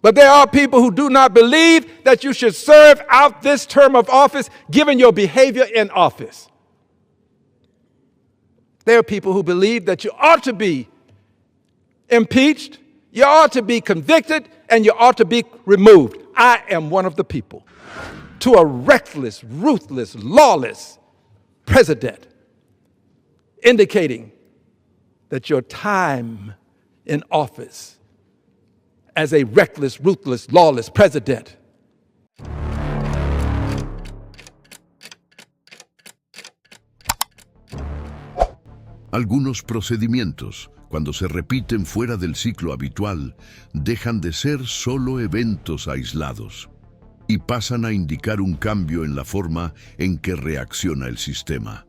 But there are people who do not believe that you should serve out this term of office given your behavior in office. There are people who believe that you ought to be impeached, you ought to be convicted, and you ought to be removed. I am one of the people. To a reckless, ruthless, lawless president, indicating that your time in office as a reckless, ruthless, lawless president Algunos procedimientos, cuando se repiten fuera del ciclo habitual, dejan de ser solo eventos aislados y pasan a indicar un cambio en la forma en que reacciona el sistema.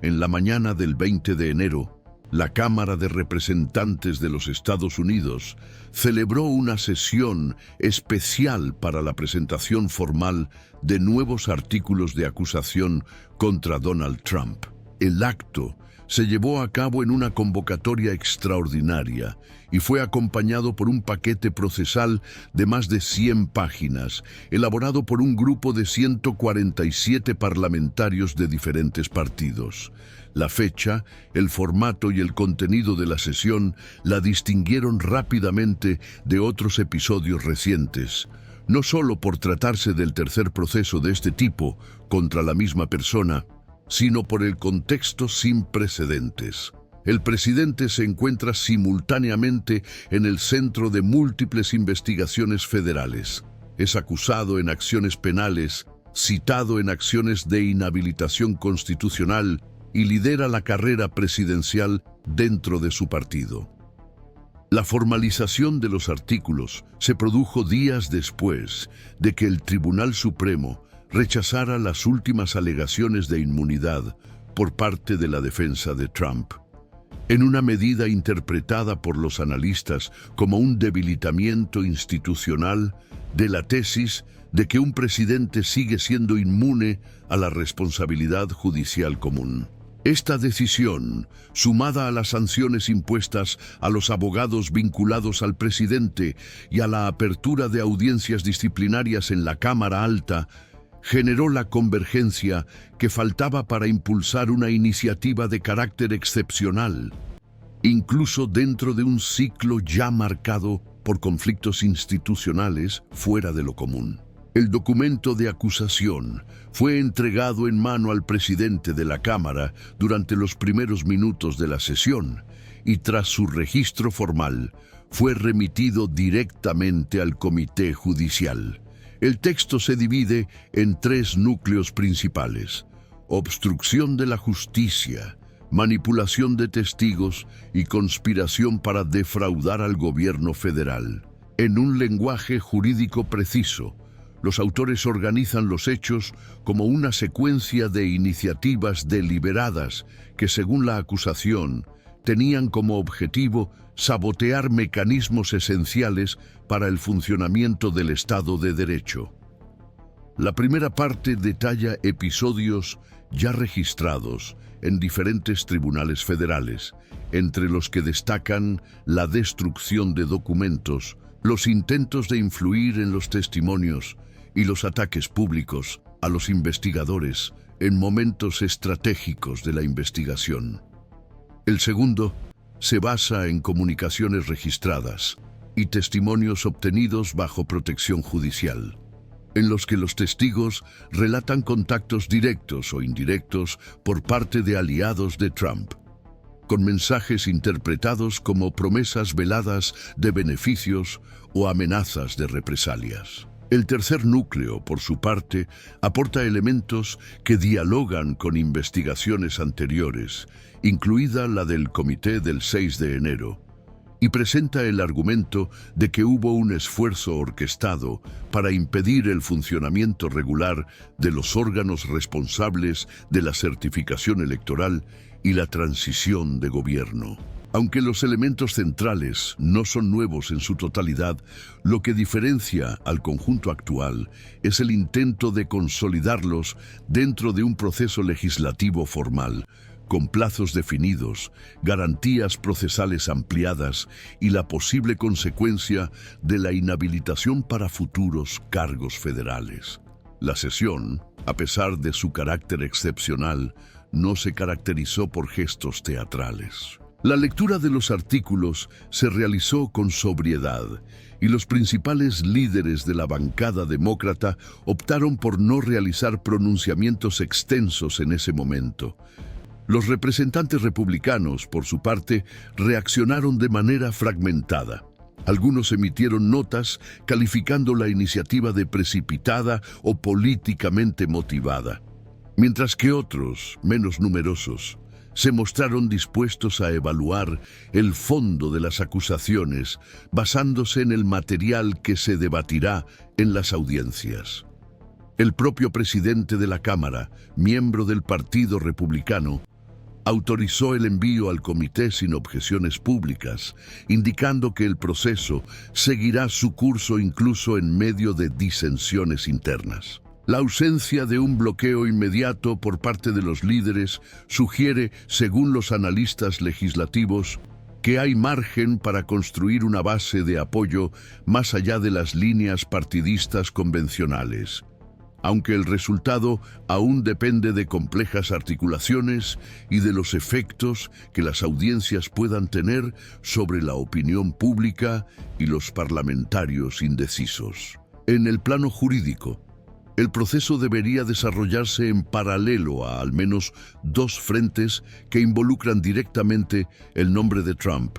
En la mañana del 20 de enero, la Cámara de Representantes de los Estados Unidos celebró una sesión especial para la presentación formal de nuevos artículos de acusación contra Donald Trump. El acto se llevó a cabo en una convocatoria extraordinaria y fue acompañado por un paquete procesal de más de 100 páginas, elaborado por un grupo de 147 parlamentarios de diferentes partidos. La fecha, el formato y el contenido de la sesión la distinguieron rápidamente de otros episodios recientes, no solo por tratarse del tercer proceso de este tipo contra la misma persona, sino por el contexto sin precedentes. El presidente se encuentra simultáneamente en el centro de múltiples investigaciones federales. Es acusado en acciones penales, citado en acciones de inhabilitación constitucional y lidera la carrera presidencial dentro de su partido. La formalización de los artículos se produjo días después de que el Tribunal Supremo rechazara las últimas alegaciones de inmunidad por parte de la defensa de Trump, en una medida interpretada por los analistas como un debilitamiento institucional de la tesis de que un presidente sigue siendo inmune a la responsabilidad judicial común. Esta decisión, sumada a las sanciones impuestas a los abogados vinculados al presidente y a la apertura de audiencias disciplinarias en la Cámara Alta, generó la convergencia que faltaba para impulsar una iniciativa de carácter excepcional, incluso dentro de un ciclo ya marcado por conflictos institucionales fuera de lo común. El documento de acusación fue entregado en mano al presidente de la Cámara durante los primeros minutos de la sesión y tras su registro formal fue remitido directamente al Comité Judicial. El texto se divide en 3 núcleos principales: obstrucción de la justicia, manipulación de testigos y conspiración para defraudar al gobierno federal. En un lenguaje jurídico preciso, los autores organizan los hechos como una secuencia de iniciativas deliberadas que, según la acusación, tenían como objetivo sabotear mecanismos esenciales para el funcionamiento del Estado de Derecho. La primera parte detalla episodios ya registrados en diferentes tribunales federales, entre los que destacan la destrucción de documentos, los intentos de influir en los testimonios y los ataques públicos a los investigadores en momentos estratégicos de la investigación. El segundo se basa en comunicaciones registradas y testimonios obtenidos bajo protección judicial, en los que los testigos relatan contactos directos o indirectos por parte de aliados de Trump, con mensajes interpretados como promesas veladas de beneficios o amenazas de represalias. El tercer núcleo, por su parte, aporta elementos que dialogan con investigaciones anteriores, incluida la del Comité del 6 de enero, y presenta el argumento de que hubo un esfuerzo orquestado para impedir el funcionamiento regular de los órganos responsables de la certificación electoral y la transición de gobierno. Aunque los elementos centrales no son nuevos en su totalidad, lo que diferencia al conjunto actual es el intento de consolidarlos dentro de un proceso legislativo formal, con plazos definidos, garantías procesales ampliadas y la posible consecuencia de la inhabilitación para futuros cargos federales. La sesión, a pesar de su carácter excepcional, no se caracterizó por gestos teatrales. La lectura de los artículos se realizó con sobriedad y los principales líderes de la bancada demócrata optaron por no realizar pronunciamientos extensos en ese momento. Los representantes republicanos, por su parte, reaccionaron de manera fragmentada. Algunos emitieron notas calificando la iniciativa de precipitada o políticamente motivada, mientras que otros, menos numerosos, se mostraron dispuestos a evaluar el fondo de las acusaciones basándose en el material que se debatirá en las audiencias. El propio presidente de la Cámara, miembro del Partido Republicano, autorizó el envío al comité sin objeciones públicas, indicando que el proceso seguirá su curso incluso en medio de disensiones internas. La ausencia de un bloqueo inmediato por parte de los líderes sugiere, según los analistas legislativos, que hay margen para construir una base de apoyo más allá de las líneas partidistas convencionales, aunque el resultado aún depende de complejas articulaciones y de los efectos que las audiencias puedan tener sobre la opinión pública y los parlamentarios indecisos. En el plano jurídico, el proceso debería desarrollarse en paralelo a al menos dos frentes que involucran directamente el nombre de Trump: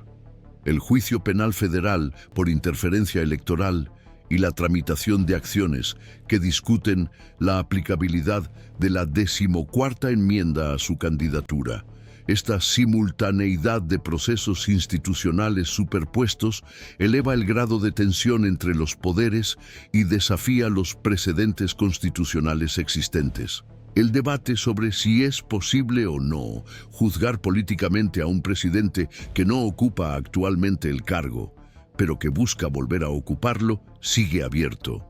el juicio penal federal por interferencia electoral y la tramitación de acciones que discuten la aplicabilidad de la 14ª enmienda a su candidatura. Esta simultaneidad de procesos institucionales superpuestos eleva el grado de tensión entre los poderes y desafía los precedentes constitucionales existentes. El debate sobre si es posible o no juzgar políticamente a un presidente que no ocupa actualmente el cargo, pero que busca volver a ocuparlo, sigue abierto.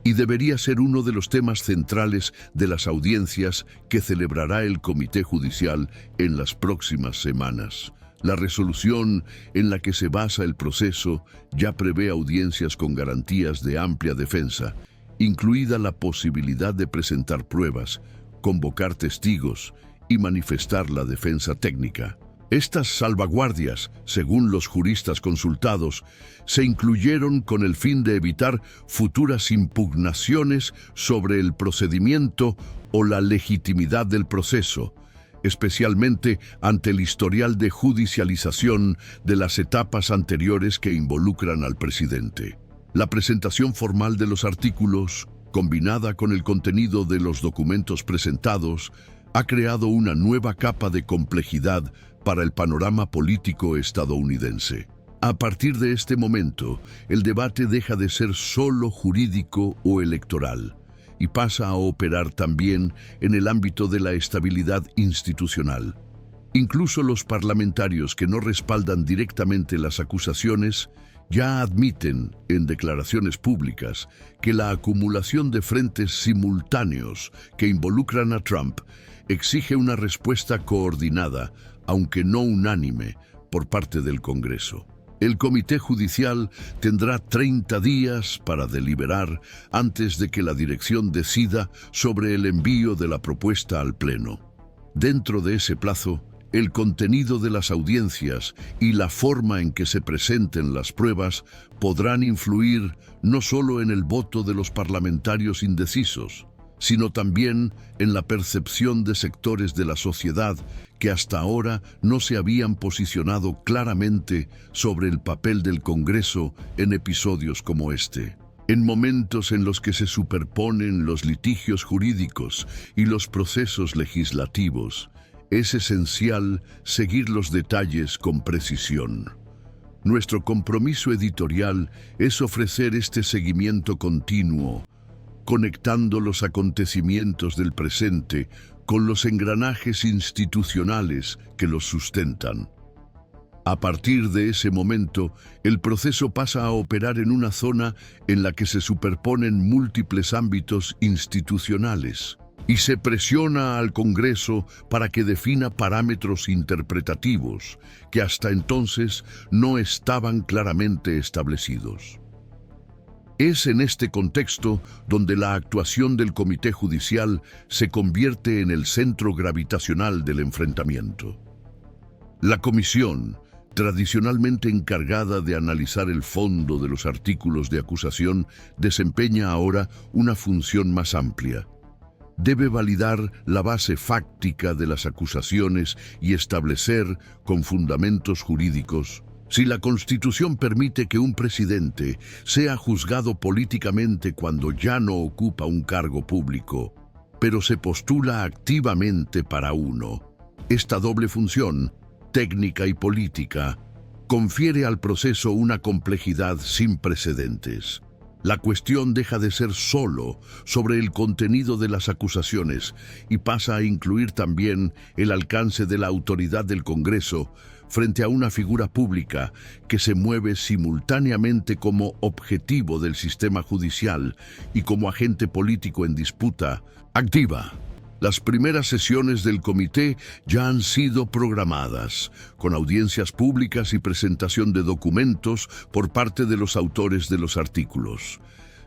Y debería ser uno de los temas centrales de las audiencias que celebrará el Comité Judicial en las próximas semanas. La resolución en la que se basa el proceso ya prevé audiencias con garantías de amplia defensa, incluida la posibilidad de presentar pruebas, convocar testigos y manifestar la defensa técnica. Estas salvaguardias, según los juristas consultados, se incluyeron con el fin de evitar futuras impugnaciones sobre el procedimiento o la legitimidad del proceso, especialmente ante el historial de judicialización de las etapas anteriores que involucran al presidente. La presentación formal de los artículos, combinada con el contenido de los documentos presentados, ha creado una nueva capa de complejidad para el panorama político estadounidense. A partir de este momento, el debate deja de ser solo jurídico o electoral y pasa a operar también en el ámbito de la estabilidad institucional. Incluso los parlamentarios que no respaldan directamente las acusaciones ya admiten en declaraciones públicas que la acumulación de frentes simultáneos que involucran a Trump exige una respuesta coordinada, aunque no unánime, por parte del Congreso. El Comité Judicial tendrá 30 días para deliberar antes de que la dirección decida sobre el envío de la propuesta al Pleno. Dentro de ese plazo, el contenido de las audiencias y la forma en que se presenten las pruebas podrán influir no solo en el voto de los parlamentarios indecisos, sino también en la percepción de sectores de la sociedad que hasta ahora no se habían posicionado claramente sobre el papel del Congreso en episodios como este. En momentos en los que se superponen los litigios jurídicos y los procesos legislativos, es esencial seguir los detalles con precisión. Nuestro compromiso editorial es ofrecer este seguimiento continuo, conectando los acontecimientos del presente con los engranajes institucionales que los sustentan. A partir de ese momento, el proceso pasa a operar en una zona en la que se superponen múltiples ámbitos institucionales. y se presiona al Congreso para que defina parámetros interpretativos que hasta entonces no estaban claramente establecidos. Es en este contexto donde la actuación del Comité Judicial se convierte en el centro gravitacional del enfrentamiento. La comisión, tradicionalmente encargada de analizar el fondo de los artículos de acusación, desempeña ahora una función más amplia. Debe validar la base fáctica de las acusaciones y establecer, con fundamentos jurídicos, si la Constitución permite que un presidente sea juzgado políticamente cuando ya no ocupa un cargo público, pero se postula activamente para uno. Esta doble función, técnica y política, confiere al proceso una complejidad sin precedentes. La cuestión deja de ser solo sobre el contenido de las acusaciones y pasa a incluir también el alcance de la autoridad del Congreso frente a una figura pública que se mueve simultáneamente como objetivo del sistema judicial y como agente político en disputa activa. Las primeras sesiones del comité ya han sido programadas, con audiencias públicas y presentación de documentos por parte de los autores de los artículos.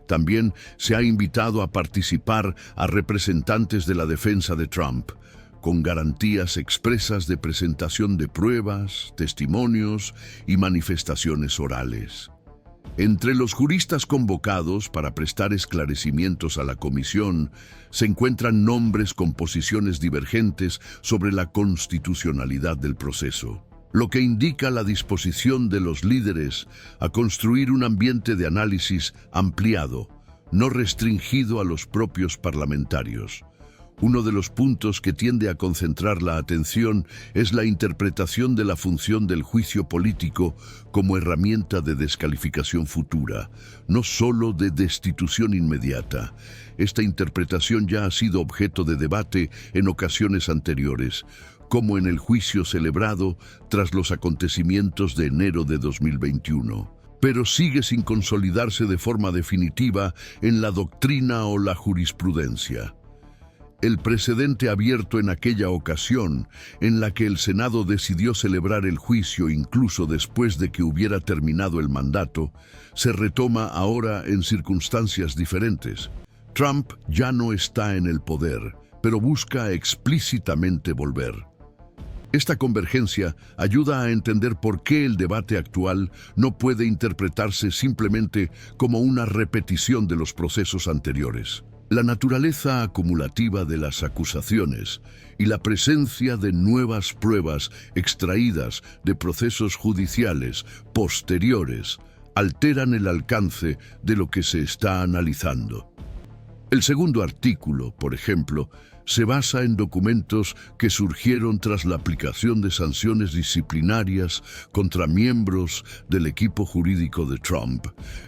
También se ha invitado a participar a representantes de la defensa de Trump, con garantías expresas de presentación de pruebas, testimonios y manifestaciones orales. Entre los juristas convocados para prestar esclarecimientos a la comisión se encuentran nombres con posiciones divergentes sobre la constitucionalidad del proceso, lo que indica la disposición de los líderes a construir un ambiente de análisis ampliado, no restringido a los propios parlamentarios. Uno de los puntos que tiende a concentrar la atención es la interpretación de la función del juicio político como herramienta de descalificación futura, no solo de destitución inmediata. Esta interpretación ya ha sido objeto de debate en ocasiones anteriores, como en el juicio celebrado tras los acontecimientos de enero de 2021. Pero sigue sin consolidarse de forma definitiva en la doctrina o la jurisprudencia. El precedente abierto en aquella ocasión, en la que el Senado decidió celebrar el juicio incluso después de que hubiera terminado el mandato, se retoma ahora en circunstancias diferentes. Trump ya no está en el poder, pero busca explícitamente volver. Esta convergencia ayuda a entender por qué el debate actual no puede interpretarse simplemente como una repetición de los procesos anteriores. La naturaleza acumulativa de las acusaciones y la presencia de nuevas pruebas extraídas de procesos judiciales posteriores alteran el alcance de lo que se está analizando. El segundo artículo, por ejemplo, se basa en documentos que surgieron tras la aplicación de sanciones disciplinarias contra miembros del equipo jurídico de Trump,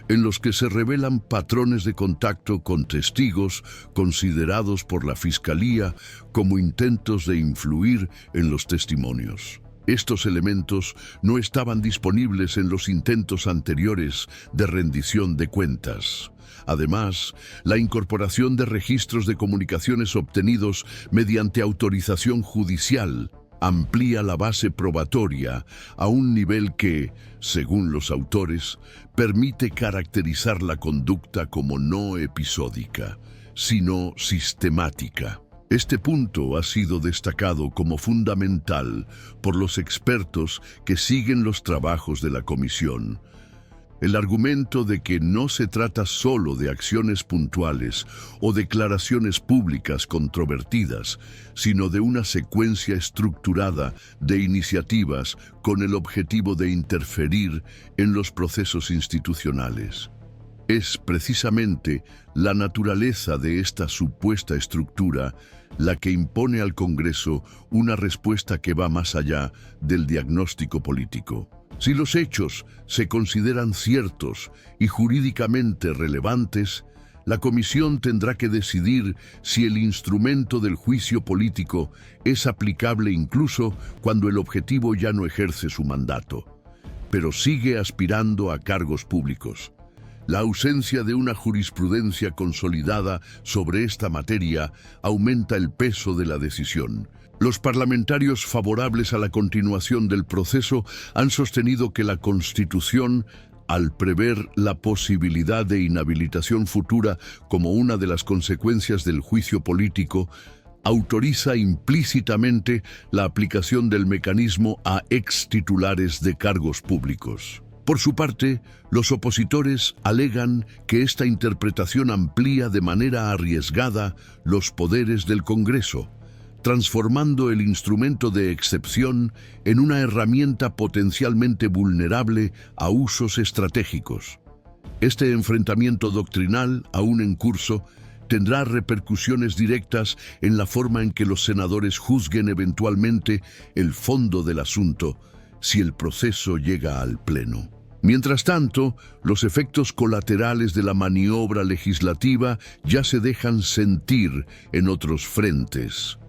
en los que se revelan patrones de contacto con testigos considerados por la Fiscalía como intentos de influir en los testimonios. Estos elementos no estaban disponibles en los intentos anteriores de rendición de cuentas. Además, la incorporación de registros de comunicaciones obtenidos mediante autorización judicial amplía la base probatoria a un nivel que, según los autores, permite caracterizar la conducta como no episódica, sino sistemática. Este punto ha sido destacado como fundamental por los expertos que siguen los trabajos de la comisión. El argumento de que no se trata solo de acciones puntuales o declaraciones públicas controvertidas, sino de una secuencia estructurada de iniciativas con el objetivo de interferir en los procesos institucionales. Es precisamente la naturaleza de esta supuesta estructura la que impone al Congreso una respuesta que va más allá del diagnóstico político. Si los hechos se consideran ciertos y jurídicamente relevantes, la comisión tendrá que decidir si el instrumento del juicio político es aplicable incluso cuando el objetivo ya no ejerce su mandato, pero sigue aspirando a cargos públicos. La ausencia de una jurisprudencia consolidada sobre esta materia aumenta el peso de la decisión. Los parlamentarios favorables a la continuación del proceso han sostenido que la Constitución, al prever la posibilidad de inhabilitación futura como una de las consecuencias del juicio político, autoriza implícitamente la aplicación del mecanismo a ex titulares de cargos públicos. Por su parte, los opositores alegan que esta interpretación amplía de manera arriesgada los poderes del Congreso, transformando el instrumento de excepción en una herramienta potencialmente vulnerable a usos estratégicos. Este enfrentamiento doctrinal, aún en curso, tendrá repercusiones directas en la forma en que los senadores juzguen eventualmente el fondo del asunto si el proceso llega al Pleno. Mientras tanto, los efectos colaterales de la maniobra legislativa ya se dejan sentir en otros frentes.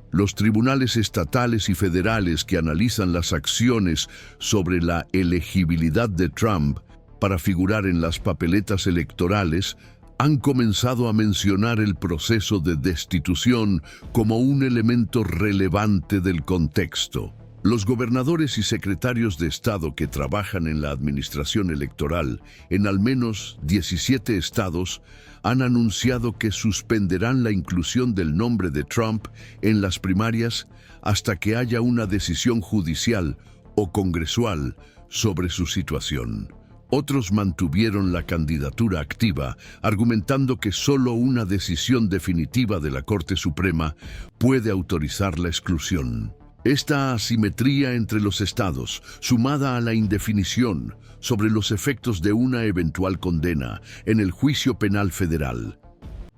Los tribunales estatales y federales que analizan las acciones sobre la elegibilidad de Trump para figurar en las papeletas electorales han comenzado a mencionar el proceso de destitución como un elemento relevante del contexto. Los gobernadores y secretarios de Estado que trabajan en la administración electoral en al menos 17 estados han anunciado que suspenderán la inclusión del nombre de Trump en las primarias hasta que haya una decisión judicial o congresual sobre su situación. Otros mantuvieron la candidatura activa, argumentando que solo una decisión definitiva de la Corte Suprema puede autorizar la exclusión. Esta asimetría entre los estados, sumada a la indefinición sobre los efectos de una eventual condena en el juicio penal federal,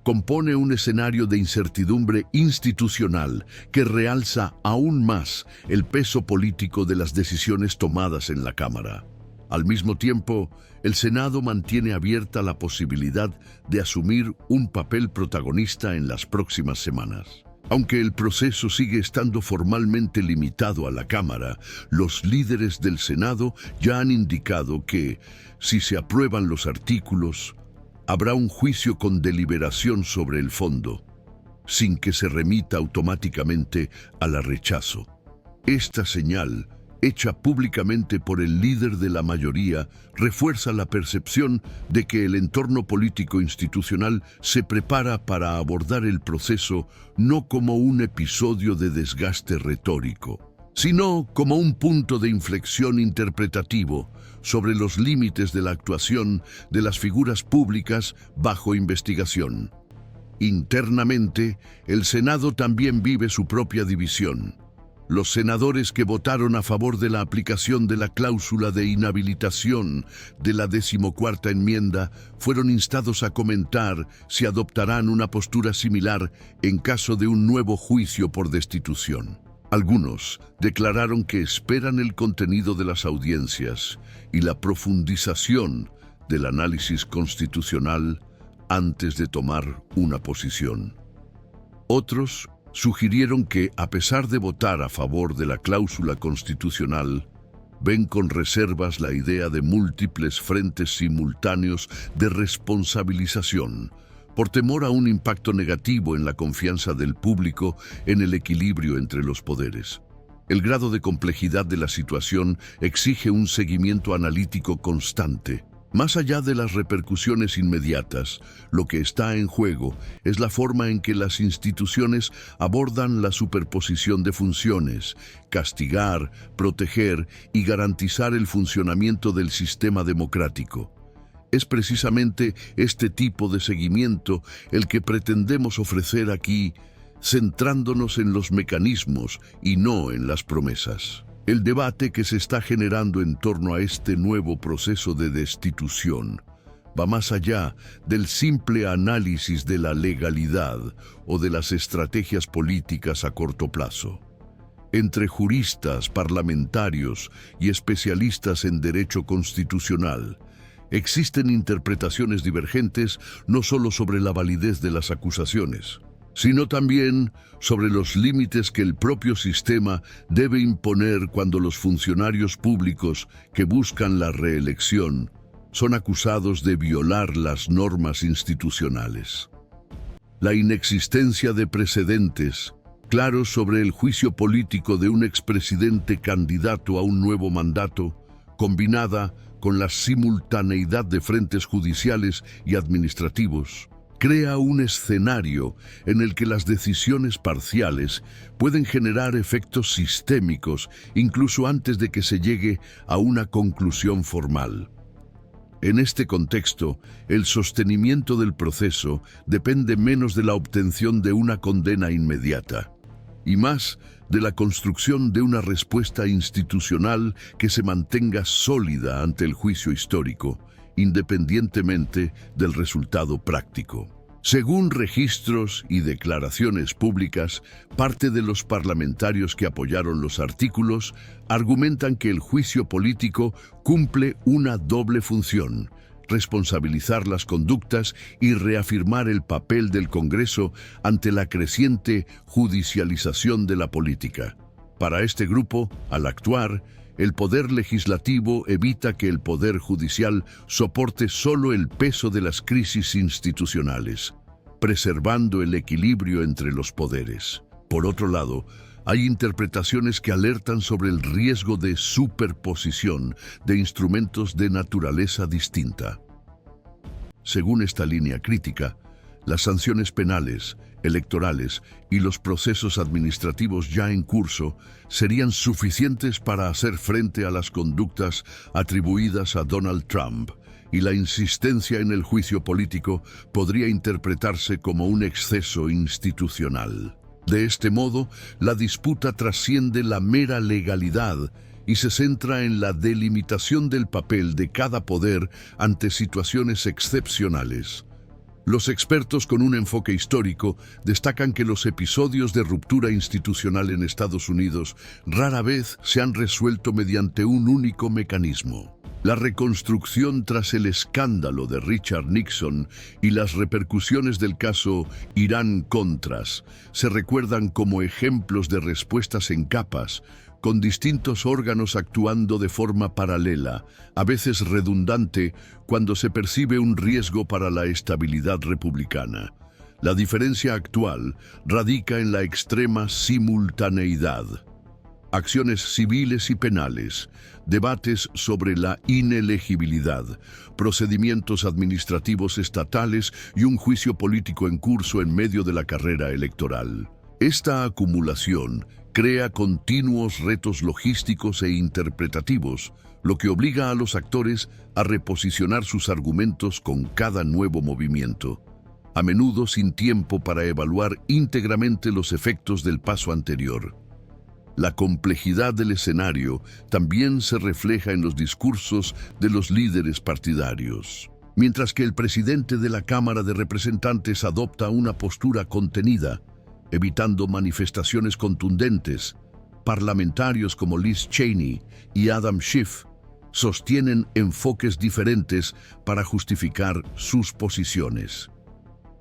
compone un escenario de incertidumbre institucional que realza aún más el peso político de las decisiones tomadas en la Cámara. Al mismo tiempo, el Senado mantiene abierta la posibilidad de asumir un papel protagonista en las próximas semanas. Aunque el proceso sigue estando formalmente limitado a la Cámara, los líderes del Senado ya han indicado que, si se aprueban los artículos, habrá un juicio con deliberación sobre el fondo, sin que se remita automáticamente a la rechazo. Esta señal, hecha públicamente por el líder de la mayoría, refuerza la percepción de que el entorno político institucional se prepara para abordar el proceso no como un episodio de desgaste retórico, sino como un punto de inflexión interpretativo sobre los límites de la actuación de las figuras públicas bajo investigación. Internamente, el Senado también vive su propia división. Los senadores que votaron a favor de la aplicación de la cláusula de inhabilitación de la 14ª enmienda fueron instados a comentar si adoptarán una postura similar en caso de un nuevo juicio por destitución. Algunos declararon que esperan el contenido de las audiencias y la profundización del análisis constitucional antes de tomar una posición. Otros sugirieron que, a pesar de votar a favor de la cláusula constitucional, ven con reservas la idea de múltiples frentes simultáneos de responsabilización, por temor a un impacto negativo en la confianza del público en el equilibrio entre los poderes. El grado de complejidad de la situación exige un seguimiento analítico constante. Más allá de las repercusiones inmediatas, lo que está en juego es la forma en que las instituciones abordan la superposición de funciones, castigar, proteger y garantizar el funcionamiento del sistema democrático. Es precisamente este tipo de seguimiento el que pretendemos ofrecer aquí, centrándonos en los mecanismos y no en las promesas. El debate que se está generando en torno a este nuevo proceso de destitución va más allá del simple análisis de la legalidad o de las estrategias políticas a corto plazo. Entre juristas, parlamentarios y especialistas en derecho constitucional, existen interpretaciones divergentes no solo sobre la validez de las acusaciones, sino también sobre los límites que el propio sistema debe imponer cuando los funcionarios públicos que buscan la reelección son acusados de violar las normas institucionales. La inexistencia de precedentes claros sobre el juicio político de un expresidente candidato a un nuevo mandato, combinada con la simultaneidad de frentes judiciales y administrativos, crea un escenario en el que las decisiones parciales pueden generar efectos sistémicos incluso antes de que se llegue a una conclusión formal. En este contexto, el sostenimiento del proceso depende menos de la obtención de una condena inmediata y más de la construcción de una respuesta institucional que se mantenga sólida ante el juicio histórico, independientemente del resultado práctico. Según registros y declaraciones públicas, parte de los parlamentarios que apoyaron los artículos argumentan que el juicio político cumple una doble función: responsabilizar las conductas y reafirmar el papel del Congreso ante la creciente judicialización de la política. Para este grupo, al actuar, el poder legislativo evita que el poder judicial soporte solo el peso de las crisis institucionales, preservando el equilibrio entre los poderes. Por otro lado, hay interpretaciones que alertan sobre el riesgo de superposición de instrumentos de naturaleza distinta. Según esta línea crítica, las sanciones penales, electorales y los procesos administrativos ya en curso serían suficientes para hacer frente a las conductas atribuidas a Donald Trump, y la insistencia en el juicio político podría interpretarse como un exceso institucional. De este modo, la disputa trasciende la mera legalidad y se centra en la delimitación del papel de cada poder ante situaciones excepcionales. Los expertos con un enfoque histórico destacan que los episodios de ruptura institucional en Estados Unidos rara vez se han resuelto mediante un único mecanismo. La reconstrucción tras el escándalo de Richard Nixon y las repercusiones del caso Irán-Contras se recuerdan como ejemplos de respuestas en capas, con distintos órganos actuando de forma paralela, a veces redundante, cuando se percibe un riesgo para la estabilidad republicana. La diferencia actual radica en la extrema simultaneidad. Acciones civiles y penales, debates sobre la inelegibilidad, procedimientos administrativos estatales y un juicio político en curso en medio de la carrera electoral. Esta acumulación crea continuos retos logísticos e interpretativos, lo que obliga a los actores a reposicionar sus argumentos con cada nuevo movimiento, a menudo sin tiempo para evaluar íntegramente los efectos del paso anterior. La complejidad del escenario también se refleja en los discursos de los líderes partidarios. Mientras que el presidente de la Cámara de Representantes adopta una postura contenida, evitando manifestaciones contundentes, parlamentarios como Liz Cheney y Adam Schiff sostienen enfoques diferentes para justificar sus posiciones.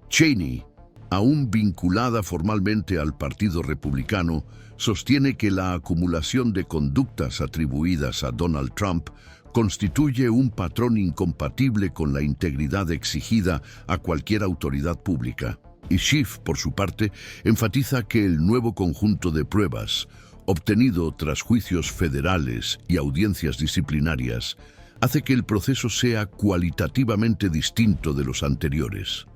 Cheney, aún vinculada formalmente al Partido Republicano, sostiene que la acumulación de conductas atribuidas a Donald Trump constituye un patrón incompatible con la integridad exigida a cualquier autoridad pública. Y Schiff, por su parte, enfatiza que el nuevo conjunto de pruebas, obtenido tras juicios federales y audiencias disciplinarias, hace que el proceso sea cualitativamente distinto de los anteriores.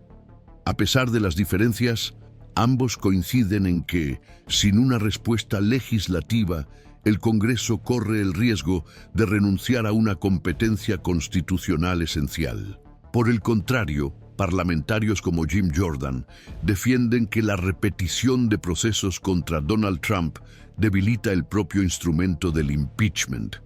A pesar de las diferencias, ambos coinciden en que, sin una respuesta legislativa, el Congreso corre el riesgo de renunciar a una competencia constitucional esencial. Por el contrario, parlamentarios como Jim Jordan defienden que la repetición de procesos contra Donald Trump debilita el propio instrumento del impeachment.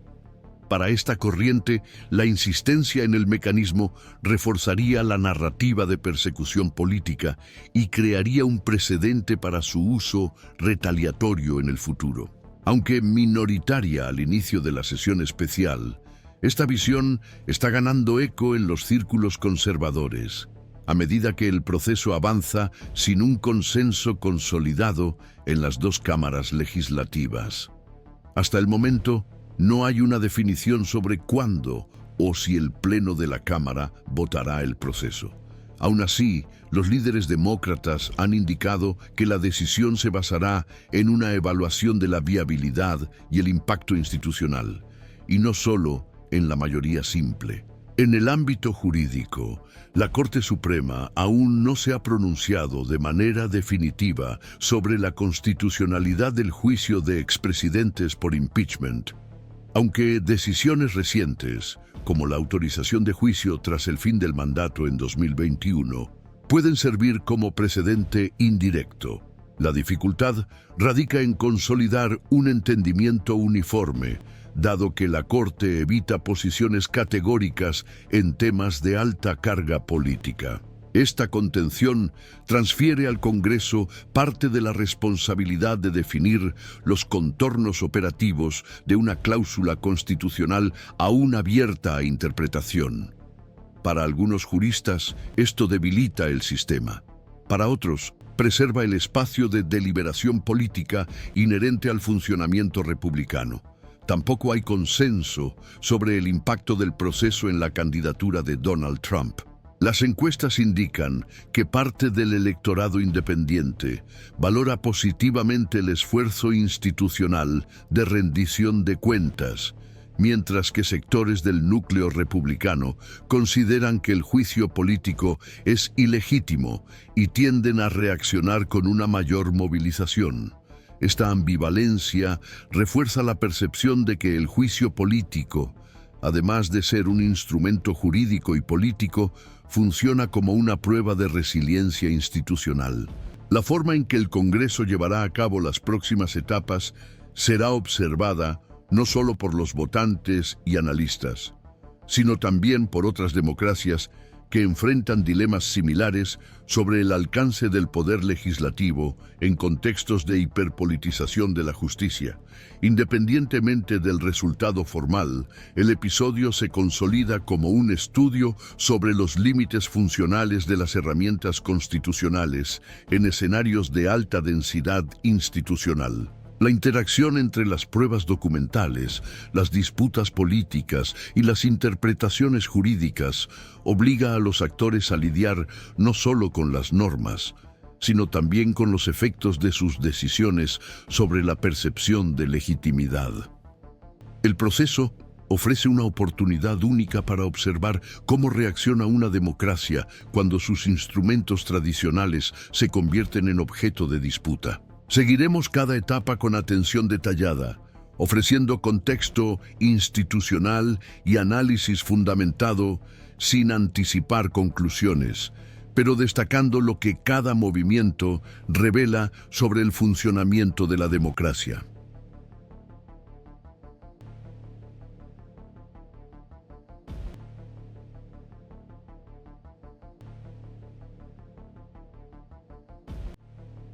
Para esta corriente, la insistencia en el mecanismo reforzaría la narrativa de persecución política y crearía un precedente para su uso retaliatorio en el futuro. Aunque minoritaria al inicio de la sesión especial, esta visión está ganando eco en los círculos conservadores, a medida que el proceso avanza sin un consenso consolidado en las dos cámaras legislativas. Hasta el momento, no hay una definición sobre cuándo o si el Pleno de la Cámara votará el proceso. Aún así, los líderes demócratas han indicado que la decisión se basará en una evaluación de la viabilidad y el impacto institucional, y no solo en la mayoría simple. En el ámbito jurídico, la Corte Suprema aún no se ha pronunciado de manera definitiva sobre la constitucionalidad del juicio de expresidentes por impeachment, aunque decisiones recientes, como la autorización de juicio tras el fin del mandato en 2021, pueden servir como precedente indirecto. La dificultad radica en consolidar un entendimiento uniforme, dado que la Corte evita posiciones categóricas en temas de alta carga política. Esta contención transfiere al Congreso parte de la responsabilidad de definir los contornos operativos de una cláusula constitucional aún abierta a interpretación. Para algunos juristas, esto debilita el sistema. Para otros, preserva el espacio de deliberación política inherente al funcionamiento republicano. Tampoco hay consenso sobre el impacto del proceso en la candidatura de Donald Trump. Las encuestas indican que parte del electorado independiente valora positivamente el esfuerzo institucional de rendición de cuentas, mientras que sectores del núcleo republicano consideran que el juicio político es ilegítimo y tienden a reaccionar con una mayor movilización. Esta ambivalencia refuerza la percepción de que el juicio político, además de ser un instrumento jurídico y político, funciona como una prueba de resiliencia institucional. La forma en que el Congreso llevará a cabo las próximas etapas será observada no solo por los votantes y analistas, sino también por otras democracias que enfrentan dilemas similares sobre el alcance del poder legislativo en contextos de hiperpolitización de la justicia. Independientemente del resultado formal, el episodio se consolida como un estudio sobre los límites funcionales de las herramientas constitucionales en escenarios de alta densidad institucional. La interacción entre las pruebas documentales, las disputas políticas y las interpretaciones jurídicas obliga a los actores a lidiar no solo con las normas, sino también con los efectos de sus decisiones sobre la percepción de legitimidad. El proceso ofrece una oportunidad única para observar cómo reacciona una democracia cuando sus instrumentos tradicionales se convierten en objeto de disputa. Seguiremos cada etapa con atención detallada, ofreciendo contexto institucional y análisis fundamentado sin anticipar conclusiones, pero destacando lo que cada movimiento revela sobre el funcionamiento de la democracia.